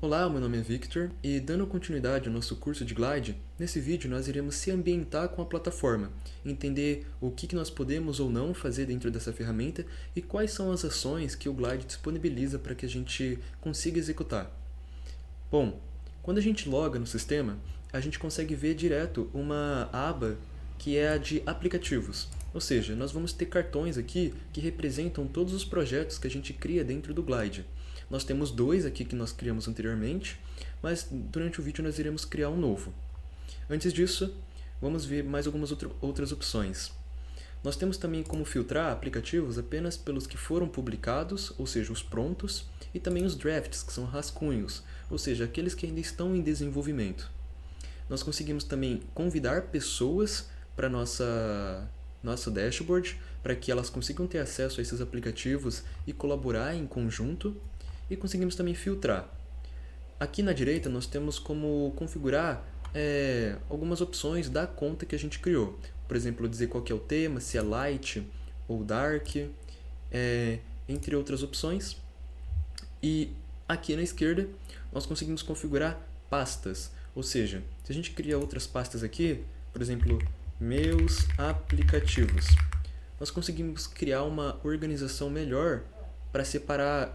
Olá, meu nome é Victor e dando continuidade ao nosso curso de Glide, nesse vídeo nós iremos se ambientar com a plataforma, entender o que nós podemos ou não fazer dentro dessa ferramenta e quais são as ações que o Glide disponibiliza para que a gente consiga executar. Bom, quando a gente loga no sistema, a gente consegue ver direto uma aba que é a de aplicativos. Ou seja, nós vamos ter cartões aqui que representam todos os projetos que a gente cria dentro do Glide. Nós temos dois aqui que nós criamos anteriormente, mas durante o vídeo nós iremos criar um novo. Antes disso, vamos ver mais algumas outras opções. Nós temos também como filtrar aplicativos apenas pelos que foram publicados, ou seja, os prontos, e também os drafts, que são rascunhos, ou seja, aqueles que ainda estão em desenvolvimento. Nós conseguimos também convidar pessoas para nosso dashboard, para que elas consigam ter acesso a esses aplicativos e colaborar em conjunto, e conseguimos também filtrar. Aqui na direita nós temos como configurar algumas opções da conta que a gente criou. Por exemplo, dizer qual que é o tema, se é light ou dark, entre outras opções. E aqui na esquerda nós conseguimos configurar pastas, ou seja, se a gente cria outras pastas aqui, por exemplo, meus aplicativos, nós conseguimos criar uma organização melhor para separar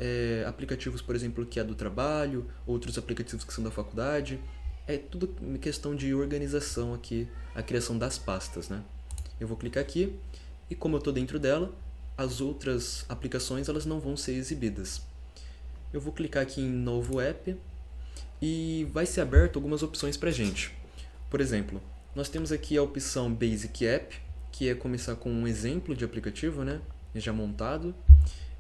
aplicativos, por exemplo, que é do trabalho, outros aplicativos que são da faculdade. É tudo questão de organização aqui, a criação das pastas, né? Eu vou clicar aqui e como eu estou dentro dela, as outras aplicações elas não vão ser exibidas. Eu vou clicar aqui em novo app e vai ser aberto algumas opções para a gente. Por exemplo, nós temos aqui a opção Basic App, que é começar com um exemplo de aplicativo, né? Já montado.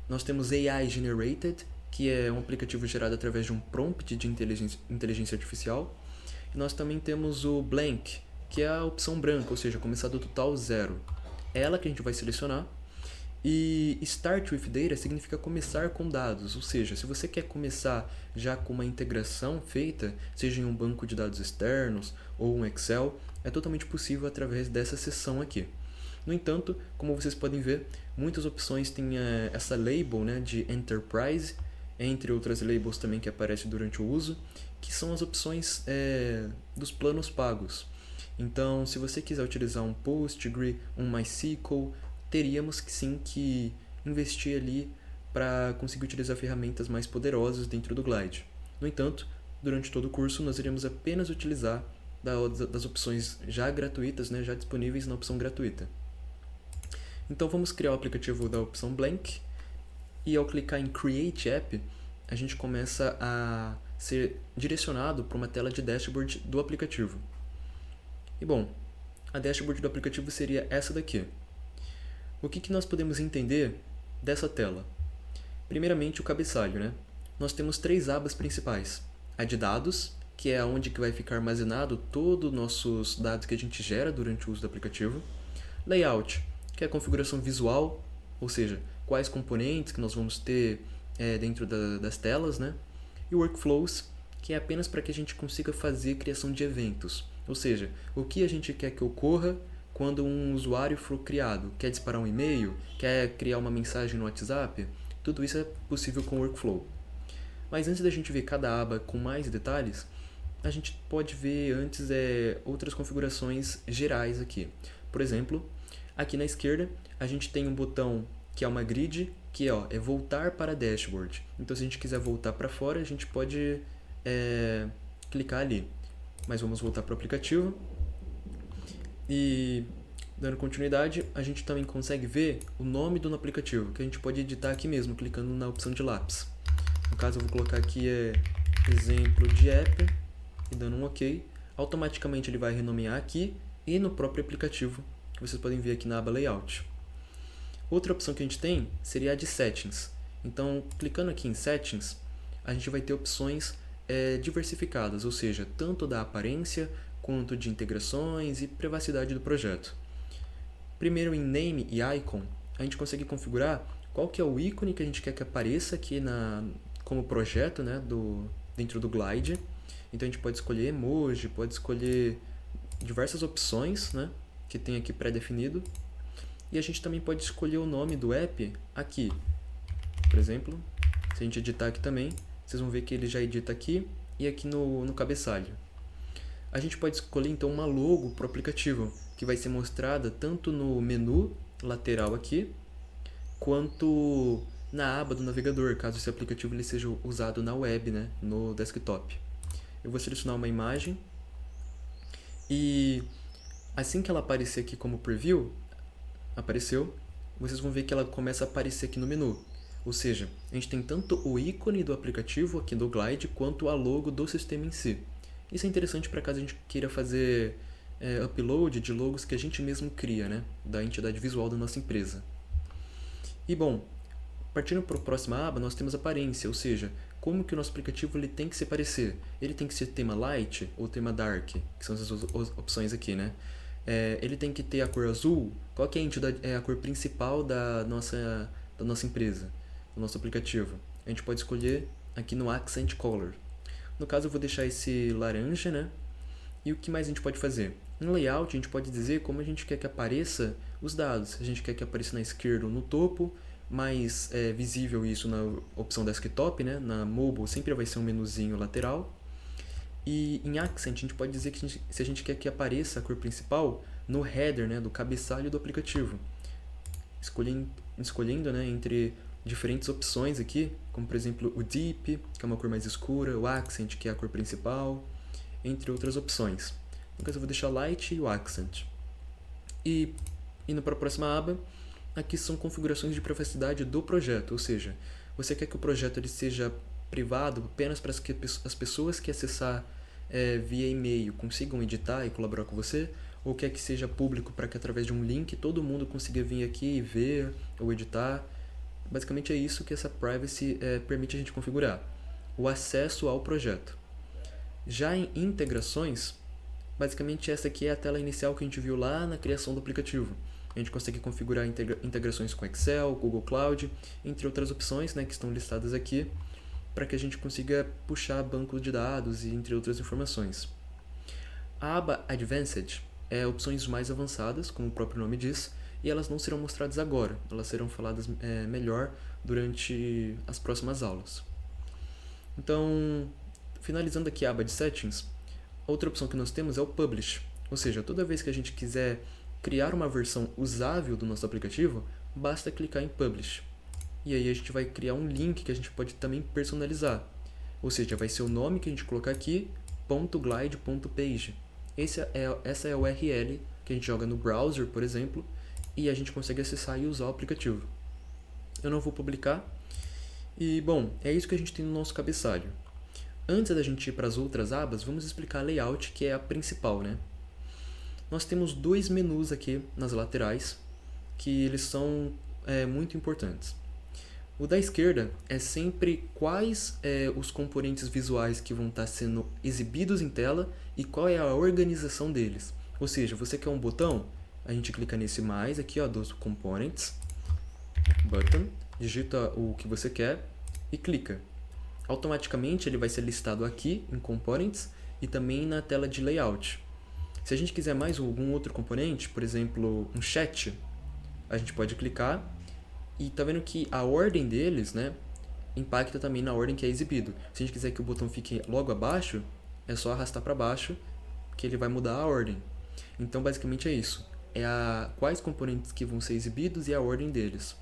Nós temos AI Generated, que é um aplicativo gerado através de um prompt de inteligência artificial. E nós também temos o Blank, que é a opção branca, ou seja, começar do total 0. É ela que a gente vai selecionar. E Start with Data significa começar com dados, ou seja, se você quer começar já com uma integração feita, seja em um banco de dados externos ou um Excel, é totalmente possível através dessa seção aqui. No entanto, como vocês podem ver, muitas opções têm essa label, né, de Enterprise, entre outras labels também que aparecem durante o uso, que são as opções dos planos pagos. Então, se você quiser utilizar um Postgre, um MySQL, teríamos sim que investir ali para conseguir utilizar ferramentas mais poderosas dentro do Glide. No entanto, durante todo o curso nós iremos apenas utilizar das opções já gratuitas, né, já disponíveis na opção gratuita. Então vamos criar o aplicativo da opção Blank e ao clicar em Create App, a gente começa a ser direcionado para uma tela de dashboard do aplicativo. E bom, a dashboard do aplicativo seria essa daqui. O que nós podemos entender dessa tela? Primeiramente o cabeçalho, né? Nós temos 3 abas principais. A de dados, que é onde que vai ficar armazenado todos os nossos dados que a gente gera durante o uso do aplicativo. Layout, que é a configuração visual, ou seja, quais componentes que nós vamos ter dentro das telas, né? E Workflows, que é apenas para que a gente consiga fazer criação de eventos, ou seja, o que a gente quer que ocorra quando um usuário for criado, quer disparar um e-mail, quer criar uma mensagem no WhatsApp, tudo isso é possível com o Workflow. Mas antes da gente ver cada aba com mais detalhes, a gente pode ver antes outras configurações gerais aqui. Por exemplo, aqui na esquerda a gente tem um botão que é uma grid, que é voltar para dashboard. Então se a gente quiser voltar para fora, a gente pode clicar ali. Mas vamos voltar para o aplicativo. E dando continuidade, a gente também consegue ver o nome do aplicativo, que a gente pode editar aqui mesmo, clicando na opção de lápis. No caso eu vou colocar aqui exemplo de app e dando um OK. Automaticamente ele vai renomear aqui e no próprio aplicativo, que vocês podem ver aqui na aba Layout. Outra opção que a gente tem seria a de Settings. Então, clicando aqui em Settings, a gente vai ter opções diversificadas, ou seja, tanto da aparência quanto de integrações e privacidade do projeto. Primeiro em Name e Icon, a gente consegue configurar qual que é o ícone que a gente quer que apareça aqui como projeto, né, dentro do Glide. Então a gente pode escolher emoji, pode escolher diversas opções, né, que tem aqui pré-definido. E a gente também pode escolher o nome do app aqui. Por exemplo, se a gente editar aqui também, Vocês vão ver que ele já edita aqui e aqui no cabeçalho. A gente pode escolher então uma logo para o aplicativo, que vai ser mostrada tanto no menu lateral aqui, quanto na aba do navegador, caso esse aplicativo ele seja usado na web, né, no desktop. Eu vou selecionar uma imagem e assim que ela aparecer aqui como preview, apareceu, vocês vão ver que ela começa a aparecer aqui no menu. Ou seja, a gente tem tanto o ícone do aplicativo aqui do Glide, quanto a logo do sistema em si. Isso é interessante para caso a gente queira fazer upload de logos que a gente mesmo cria, né, da entidade visual da nossa empresa. E bom, partindo para a próxima aba, nós temos aparência, ou seja, como que o nosso aplicativo ele tem que se parecer. Ele tem que ser tema light ou tema dark, que são essas opções aqui, né? Ele tem que ter a cor azul. Qual que é a entidade, a cor principal da nossa empresa, do nosso aplicativo? A gente pode escolher aqui no Accent Color. No caso, eu vou deixar esse laranja, né? E o que mais a gente pode fazer? Em layout, a gente pode dizer como a gente quer que apareça os dados. Se a gente quer que apareça na esquerda ou no topo, mais visível isso na opção desktop, né? Na mobile sempre vai ser um menuzinho lateral. E em Accent, a gente pode dizer que se a gente quer que apareça a cor principal no header, né? Do cabeçalho do aplicativo. Escolhendo, né? Entre diferentes opções aqui, como por exemplo o Deep, que é uma cor mais escura, o Accent, que é a cor principal, entre outras opções. No caso eu vou deixar Light e o Accent. E indo para a próxima aba, aqui são configurações de privacidade do projeto, ou seja, você quer que o projeto ele seja privado apenas para que as pessoas que acessar via e-mail consigam editar e colaborar com você, ou quer que seja público para que através de um link todo mundo consiga vir aqui e ver ou editar. Basicamente é isso que essa privacy permite a gente configurar, o acesso ao projeto. Já em integrações, basicamente essa aqui é a tela inicial que a gente viu lá na criação do aplicativo. A gente consegue configurar integrações com Excel, Google Cloud, entre outras opções, né, que estão listadas aqui, para que a gente consiga puxar banco de dados e entre outras informações. A aba Advanced é opções mais avançadas, como o próprio nome diz, e elas não serão mostradas agora, elas serão faladas melhor durante as próximas aulas. Então, finalizando aqui a aba de Settings, outra opção que nós temos é o Publish, ou seja, toda vez que a gente quiser criar uma versão usável do nosso aplicativo, basta clicar em Publish. E aí a gente vai criar um link que a gente pode também personalizar, ou seja, vai ser o nome que a gente colocar aqui, .glide.page. Essa é a URL que a gente joga no browser, por exemplo, e a gente consegue acessar e usar o aplicativo. Eu não vou publicar. E, bom, é isso que a gente tem no nosso cabeçalho. Antes da gente ir para as outras abas, vamos explicar a layout, que é a principal, né? Nós temos dois menus aqui nas laterais, que eles são muito importantes. O da esquerda é sempre quais os componentes visuais que vão estar sendo exibidos em tela e qual é a organização deles. Ou seja, você quer um botão? A gente clica nesse mais aqui, ó, dos components, button, digita o que você quer e clica. Automaticamente ele vai ser listado aqui em components e também na tela de layout. Se a gente quiser mais algum outro componente, por exemplo, um chat, a gente pode clicar e tá vendo que a ordem deles, né, impacta também na ordem que é exibido. Se a gente quiser que o botão fique logo abaixo, é só arrastar para baixo que ele vai mudar a ordem. Então, basicamente é isso. Quais componentes que vão ser exibidos e a ordem deles.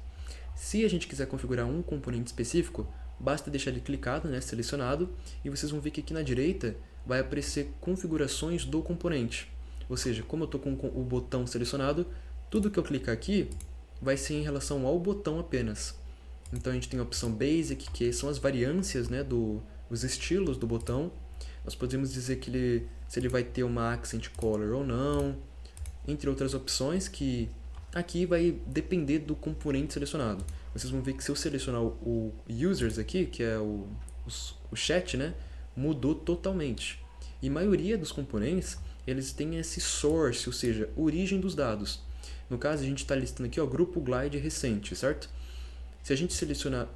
Se a gente quiser configurar um componente específico, basta deixar ele clicado, né, selecionado, e vocês vão ver que aqui na direita vai aparecer configurações do componente. Ou seja, como eu estou com o botão selecionado, tudo que eu clicar aqui vai ser em relação ao botão apenas. Então a gente tem a opção Basic, que são as variâncias, né, os estilos do botão. Nós podemos dizer que se ele vai ter uma Accent Color ou não, entre outras opções que aqui vai depender do componente selecionado. Vocês vão ver que se eu selecionar o Users aqui, que é o chat, né, mudou totalmente. E a maioria dos componentes, eles têm esse source, ou seja, origem dos dados. No caso, a gente está listando aqui, ó, grupo Glide recente, certo? Se a gente selecionar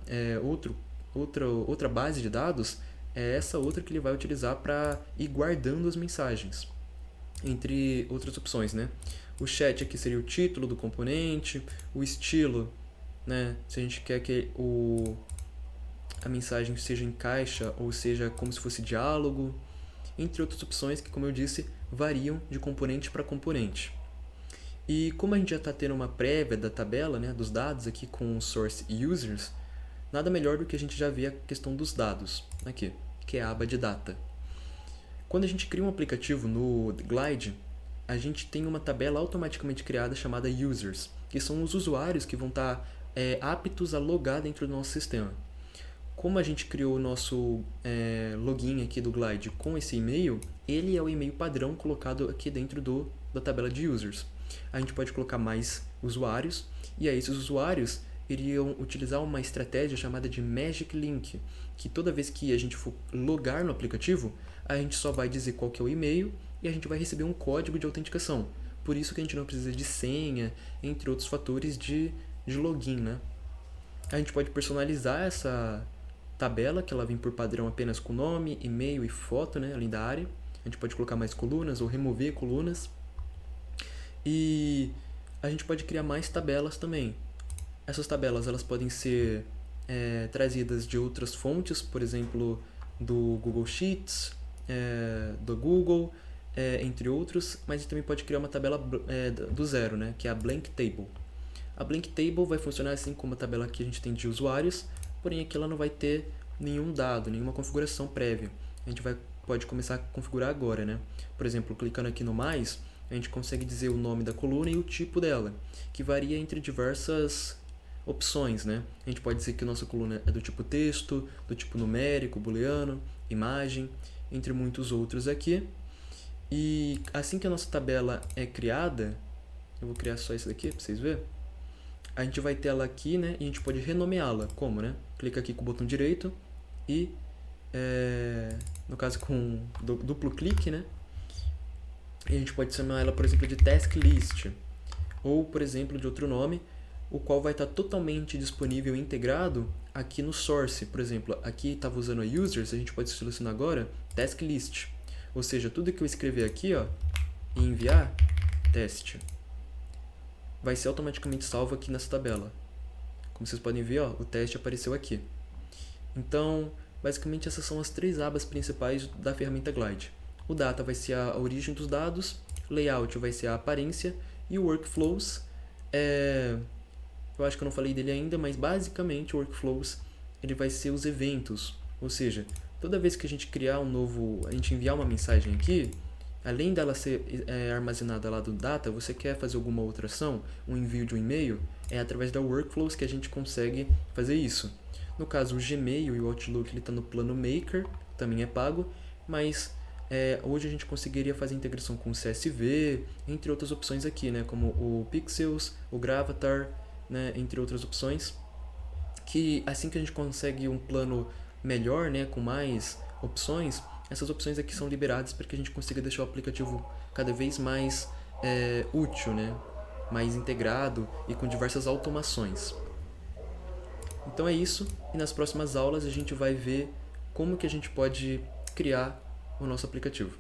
outra base de dados, é essa outra que ele vai utilizar para ir guardando as mensagens, entre outras opções, né? O chat aqui seria o título do componente, o estilo, né? Se a gente quer que a mensagem seja em caixa ou seja como se fosse diálogo, entre outras opções que, como eu disse, variam de componente para componente. E como a gente já está tendo uma prévia da tabela, né, dos dados aqui com o source users, nada melhor do que a gente já ver a questão dos dados aqui, que é a aba de data. Quando a gente cria um aplicativo no Glide, a gente tem uma tabela automaticamente criada chamada users, que são os usuários que vão estar aptos a logar dentro do nosso sistema. Como a gente criou o nosso login aqui do Glide com esse e-mail, ele é o e-mail padrão colocado aqui dentro da tabela de users. A gente pode colocar mais usuários, e aí esses usuários iriam utilizar uma estratégia chamada de Magic Link, que toda vez que a gente for logar no aplicativo, a gente só vai dizer qual que é o e-mail e a gente vai receber um código de autenticação. Por isso que a gente não precisa de senha, entre outros fatores de login, né? A gente pode personalizar essa tabela, que ela vem por padrão apenas com nome, e-mail e foto, né, além da área. A gente pode colocar mais colunas ou remover colunas. E a gente pode criar mais tabelas também. Essas tabelas elas podem ser trazidas de outras fontes, por exemplo, do Google Sheets, do Google, entre outros, mas a gente também pode criar uma tabela do zero, né, que é a Blank Table. A Blank Table vai funcionar assim como a tabela que a gente tem de usuários, porém aqui ela não vai ter nenhum dado, nenhuma configuração prévia. A gente pode começar a configurar agora, né? Por exemplo, clicando aqui no mais, a gente consegue dizer o nome da coluna e o tipo dela, que varia entre diversas opções, né? A gente pode dizer que a nossa coluna é do tipo texto, do tipo numérico, booleano, imagem, entre muitos outros aqui. E assim que a nossa tabela é criada, eu vou criar só isso daqui para vocês verem. A gente vai ter ela aqui, né? E a gente pode renomeá-la. Como, né? Clica aqui com o botão direito e, no caso com duplo clique, né? E a gente pode chamar ela, por exemplo, de Task List. Ou, por exemplo, de outro nome, o qual vai estar totalmente disponível e integrado aqui no Source. Por exemplo, aqui estava usando a Users, a gente pode selecionar agora Task List. Ou seja, tudo que eu escrever aqui, ó, e enviar, teste, vai ser automaticamente salvo aqui nessa tabela. Como vocês podem ver, ó, o teste apareceu aqui. Então, basicamente essas são as três abas principais da ferramenta Glide. O Data vai ser a origem dos dados, Layout vai ser a aparência e o Workflows eu acho que eu não falei dele ainda, mas basicamente o Workflows ele vai ser os eventos. Ou seja, toda vez que a gente a gente enviar uma mensagem aqui, além dela ser armazenada lá do Data, você quer fazer alguma outra ação, um envio de um e-mail, é através da Workflows que a gente consegue fazer isso. No caso, o Gmail e o Outlook está no plano Maker, também é pago, mas hoje a gente conseguiria fazer integração com o CSV, entre outras opções aqui, né, como o Pixels, o Gravatar, né, entre outras opções, que assim que a gente consegue um plano melhor, né, com mais opções, essas opções aqui são liberadas para que a gente consiga deixar o aplicativo cada vez mais útil, né, mais integrado e com diversas automações. Então é isso, e nas próximas aulas a gente vai ver como que a gente pode criar o nosso aplicativo.